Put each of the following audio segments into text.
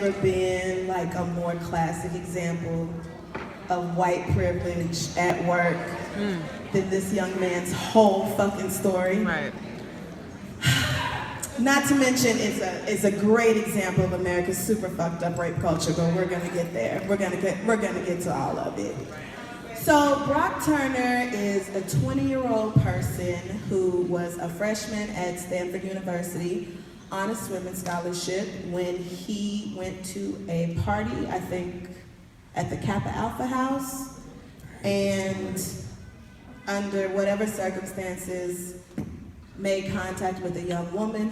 ever been like a more classic example of white privilege at work than this young man's whole fucking story. Right. Not to mention, it's a great example of America's super fucked up rape culture, but we're gonna get there. We're gonna get to all of it. So Brock Turner is a 20-year-old person who was a freshman at Stanford University on a swimming scholarship when he went to a party, I think, at the Kappa Alpha House, and under whatever circumstances, made contact with a young woman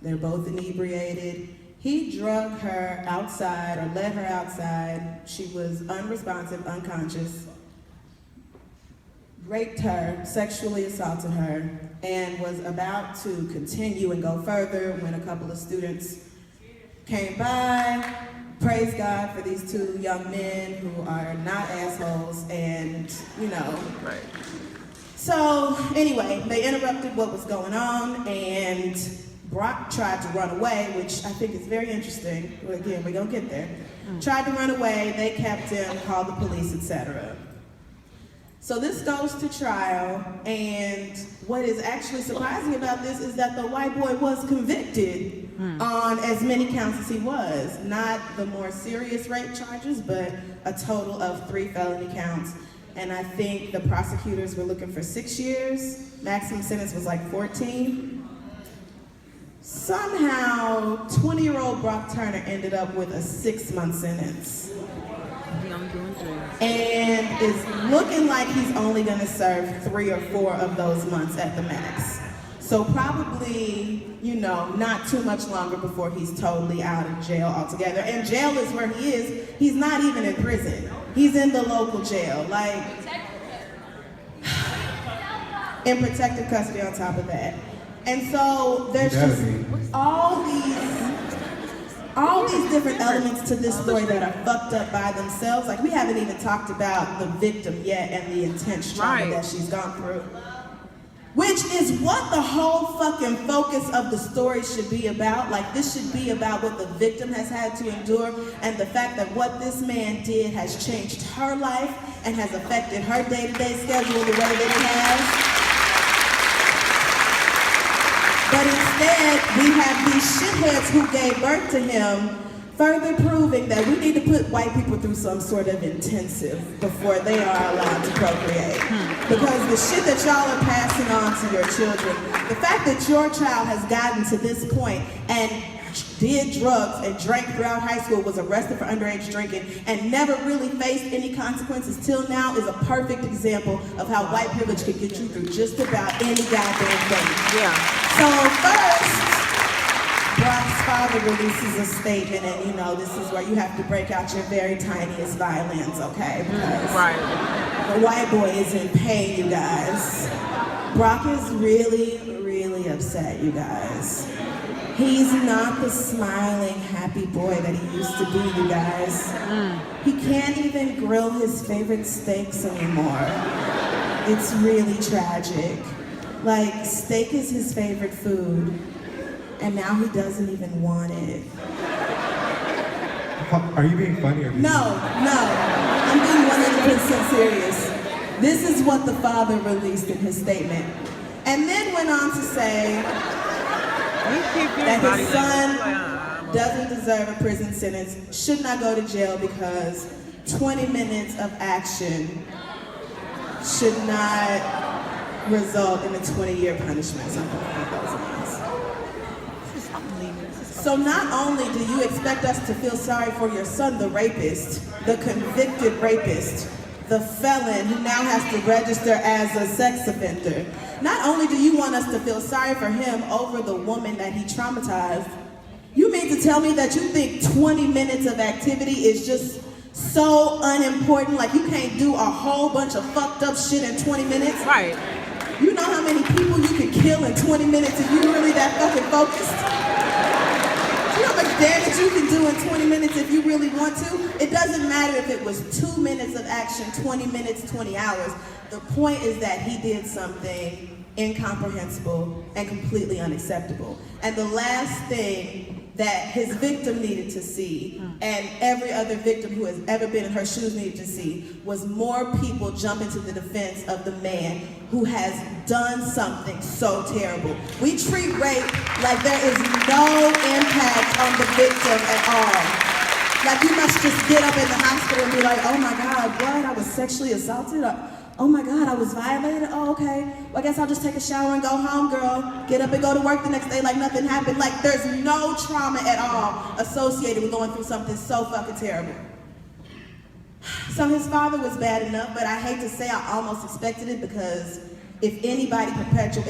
they're both inebriated. He drugged her outside or led her outside. She was unresponsive, unconscious, raped her, sexually assaulted her, and was about to continue and go further when a couple of students came by. Praise God for these two young men who are not assholes and, Right. So anyway, they interrupted what was going on, and Brock tried to run away, which I think is very interesting. Again, we're gonna get there. Tried to run away, they kept him, called the police, etc. So this goes to trial, and what is actually surprising about this is that the white boy was convicted on as many counts as he was. Not the more serious rape charges, but a total of 3 felony counts. And I think the prosecutors were looking for 6 years. Maximum sentence was like 14. Somehow, 20-year-old Brock Turner ended up with a 6-month sentence. And it's looking like he's only gonna serve 3 or 4 of those months at the max. So probably, not too much longer before he's totally out of jail altogether. And jail is where he is. He's not even in prison. He's in the local jail, like in protective custody on top of that. And so there's just all these different elements to this story that are fucked up by themselves. Like, we haven't even talked about the victim yet and the intense trauma that she's gone through. Which is what the whole fucking focus of the story should be about. Like, this should be about what the victim has had to endure and the fact that what this man did has changed her life and has affected her day-to-day schedule the way that it has. But instead, we have these shitheads who gave birth to him, further proving that we need to put white people through some sort of intensive before they are allowed to procreate. Because the shit that y'all are passing on to your children, the fact that your child has gotten to this point and did drugs and drank throughout high school, was arrested for underage drinking, and never really faced any consequences till now is a perfect example of how white privilege can get you through just about any goddamn thing. Yeah. So first, Brock's father releases a statement, and this is where you have to break out your very tiniest violins, okay? Because the white boy is in pain, you guys. Brock is really, really upset, you guys. He's not the smiling, happy boy that he used to be, you guys. He can't even grill his favorite steaks anymore. It's really tragic. Like, steak is his favorite food, and now he doesn't even want it. Are you being funny or No, I'm being 100% serious. This is what the father released in his statement. And then went on to say that his son doesn't deserve a prison sentence, should not go to jail because 20 minutes of action should not result in a 20-year punishment, something like those lines. So not only do you expect us to feel sorry for your son, the rapist, the convicted rapist, the felon who now has to register as a sex offender, not only do you want us to feel sorry for him over the woman that he traumatized, you mean to tell me that you think 20 minutes of activity is just so unimportant, like you can't do a whole bunch of fucked up shit in 20 minutes? Right. You know how many people you could kill in 20 minutes if you're really that fucking focused? You know how much damage you can do in 20 minutes if you really want to? It doesn't matter if it was 2 minutes of action, 20 minutes, 20 hours. The point is that he did something incomprehensible and completely unacceptable. And the last thing that his victim needed to see, and every other victim who has ever been in her shoes needed to see, was more people jumping to the defense of the man who has done something so terrible. We treat rape like there is no impact on the victim at all. Like you must just get up in the hospital and be like, oh my God, what? I was sexually assaulted? Oh my God, I was violated? Oh, okay. Well, I guess I'll just take a shower and go home, girl. Get up and go to work the next day like nothing happened. Like there's no trauma at all associated with going through something so fucking terrible. So his father was bad enough, but I hate to say I almost expected it, because if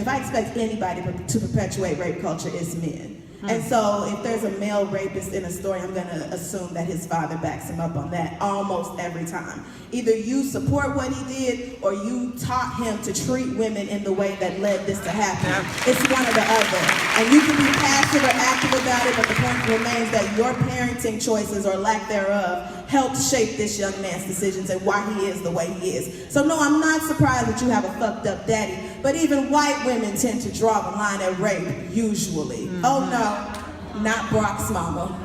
I expect anybody to perpetuate rape culture, it's men. And so if there's a male rapist in a story, I'm going to assume that his father backs him up on that almost every time. Either you support what he did, or you taught him to treat women in the way that led this to happen. It's one or the other. And you can be passive or active about it, but the point remains that your parenting choices or lack thereof helped shape this young man's decisions and why he is the way he is. So no, I'm not surprised that you have a fucked up daddy, but even white women tend to draw the line at rape, usually. Oh no, not Brock's mama.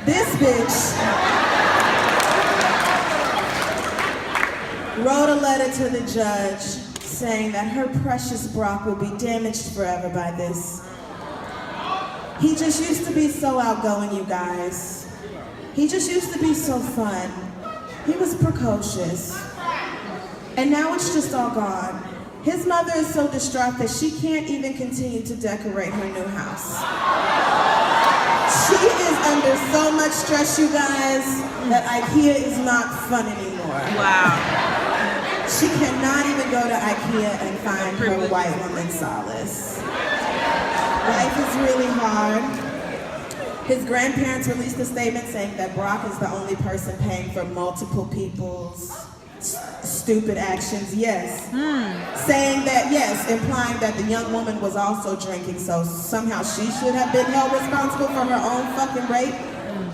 This bitch wrote a letter to the judge saying that her precious Brock will be damaged forever by this. He just used to be so outgoing, you guys. He just used to be so fun. He was precocious. And now it's just all gone. His mother is so distraught that she can't even continue to decorate her new house. She is under so much stress, you guys, that IKEA is not fun anymore. Wow. She cannot even go to IKEA and find her white woman solace. Life is really hard. His grandparents released a statement saying that Brock is the only person paying for multiple people's stupid actions. Yes. Saying that, yes, implying that the young woman was also drinking, so somehow she should have been held responsible for her own fucking rape.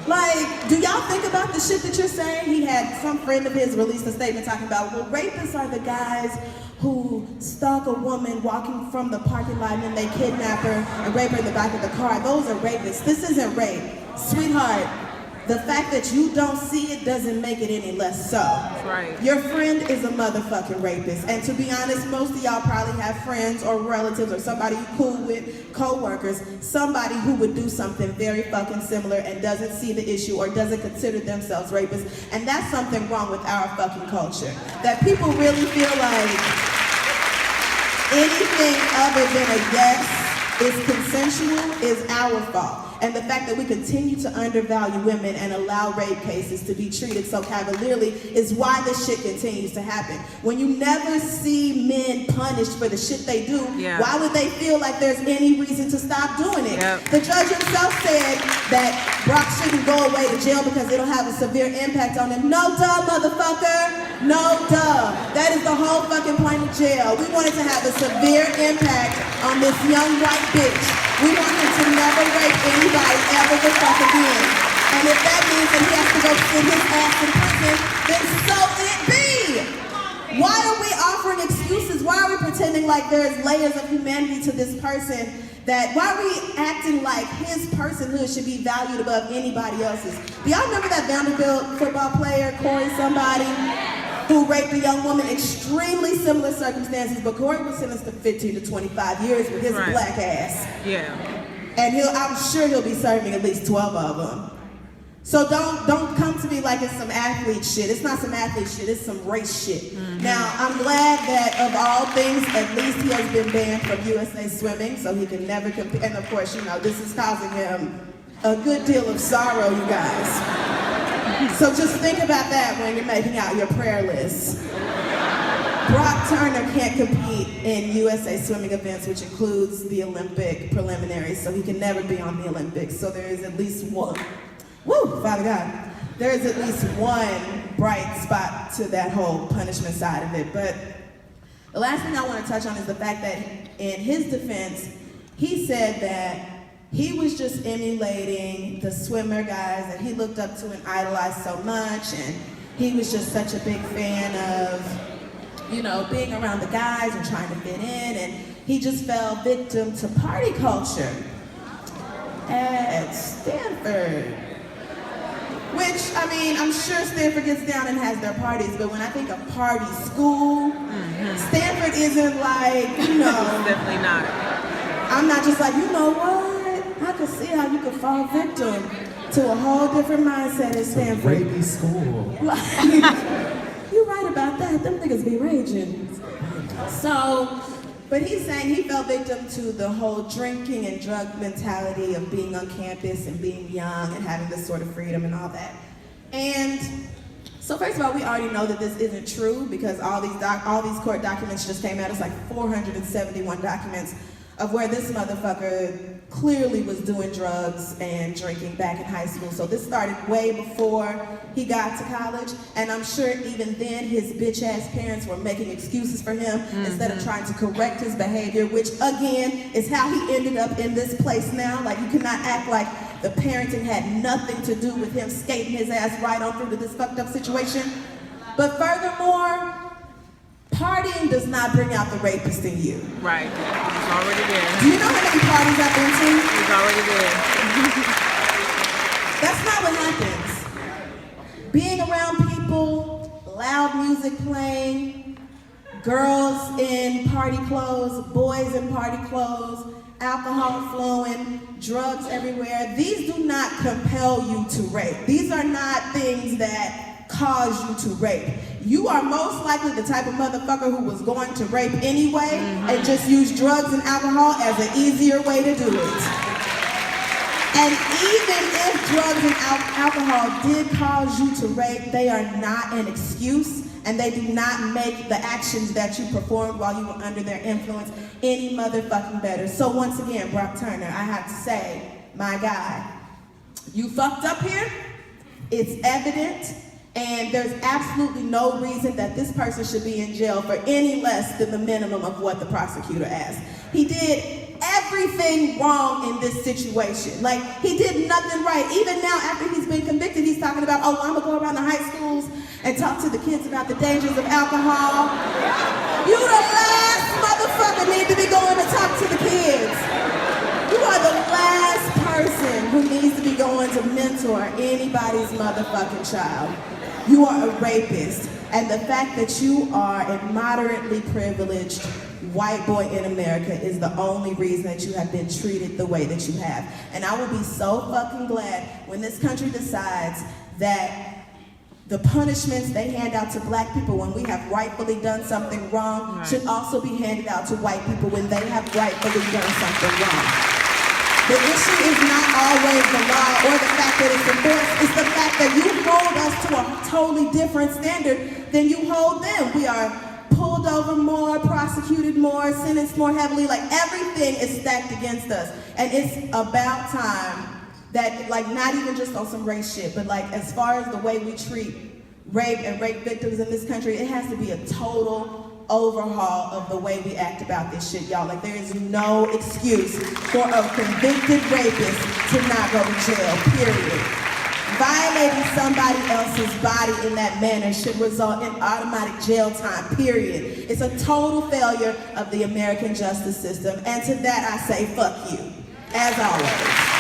Like, do y'all think about the shit that you're saying? He had some friend of his release a statement talking about, well, rapists are the guys who stalk a woman walking from the parking lot and then they kidnap her and rape her in the back of the car. Those are rapists. This isn't rape. Sweetheart, the fact that you don't see it doesn't make it any less so. Right. Your friend is a motherfucking rapist. And to be honest, most of y'all probably have friends or relatives or somebody you cool with, co-workers, somebody who would do something very fucking similar and doesn't see the issue or doesn't consider themselves rapists. And that's something wrong with our fucking culture. That people really feel like anything other than a yes is consensual is our fault. And the fact that we continue to undervalue women and allow rape cases to be treated so cavalierly is why this shit continues to happen. When you never see men punished for the shit they do, why would they feel like there's any reason to stop doing it? The judge himself said that Brock shouldn't go away to jail because it'll have a severe impact on him. No duh, motherfucker. No duh. That is the whole fucking point of jail. We want it to have a severe impact on this young white bitch. We want him to never rape anybody ever the fuck again. And if that means that he has to go sit his ass in prison, then so it be. Why are we offering excuses? Why are we pretending like there's layers of humanity to this person? Why are we acting like his personhood should be valued above anybody else's? Do y'all remember that Vanderbilt football player, Corey somebody, who raped a young woman? Extremely similar circumstances, but Corey was sentenced to 15 to 25 years with his black ass. And I'm sure he'll be serving at least 12 of them. So don't come to me like it's some athlete shit. It's not some athlete shit, it's some race shit. Now, I'm glad that of all things, at least he has been banned from USA Swimming, so he can never compete. And of course, you know, this is causing him a good deal of sorrow, you guys. So just think about that when you're making out your prayer list. Brock Turner can't compete in USA Swimming events, which includes the Olympic preliminaries, so he can never be on the Olympics. So there is at least one. Woo, Father God. There is at least one bright spot to that whole punishment side of it. But the last thing I want to touch on is the fact that in his defense, he said that he was just emulating the swimmer guys that he looked up to and idolized so much, and he was just such a big fan of, you know, being around the guys and trying to fit in, and He just fell victim to party culture at Stanford. Which, I mean, I'm sure Stanford gets down and has their parties, but when I think of party school, Stanford isn't like, you know. Definitely not. I'm not just like, you know what? I could see how you could fall victim to a whole different mindset at Stanford. Rapey school. You're right about that. Them niggas be raging. So, but he's saying he fell victim to the whole drinking and drug mentality of being on campus and being young and having this sort of freedom and all that. And so first of all, we already know that this isn't true because all these court documents just came out. It's like 471 documents of where this motherfucker clearly was doing drugs and drinking back in high school. So this started way before he got to college, and I'm sure even then his bitch ass parents were making excuses for him instead of trying to correct his behavior, which again is how he ended up in this place now. Like, you cannot act like the parenting had nothing to do with him skating his ass right on through to this fucked up situation. But furthermore, partying does not bring out the rapist in you. Right. It's already there. Do you know how many parties I've been to? It's already there. That's not what happens. Being around people, loud music playing, girls in party clothes, boys in party clothes, alcohol flowing, drugs everywhere, these do not compel you to rape. These are not things that cause you to rape. You are most likely the type of motherfucker who was going to rape anyway and just use drugs and alcohol as an easier way to do it. And even if drugs and alcohol did cause you to rape, they are not an excuse, and they do not make the actions that you performed while you were under their influence any motherfucking better. So once again, Brock Turner, I have to say, my guy, you fucked up here. It's evident. And there's absolutely no reason that this person should be in jail for any less than the minimum of what the prosecutor asked. He did everything wrong in this situation. Like, he did nothing right. Even now, after he's been convicted, he's talking about, oh, I'm gonna go around the high schools and talk to the kids about the dangers of alcohol. You the last motherfucker need to be going to talk to the kids. You are the last person who needs to be going to mentor anybody's motherfucking child. You are a rapist, and the fact that you are a moderately privileged white boy in America is the only reason that you have been treated the way that you have. And I will be so fucking glad when this country decides that the punishments they hand out to black people when we have rightfully done something wrong should also be handed out to white people when they have rightfully done something wrong. The issue is not always the law or the fact that it's enforced. It's the fact that you hold us to a totally different standard than you hold them. We are pulled over more, prosecuted more, sentenced more heavily. Like, everything is stacked against us. And it's about time that, like, not even just on some race shit, but like as far as the way we treat rape and rape victims in this country, it has to be a total overhaul of the way we act about this shit, y'all. Like, there is no excuse for a convicted rapist to not go to jail, period. Violating somebody else's body in that manner should result in automatic jail time, period. It's a total failure of the American justice system, and to that I say, fuck you, as always.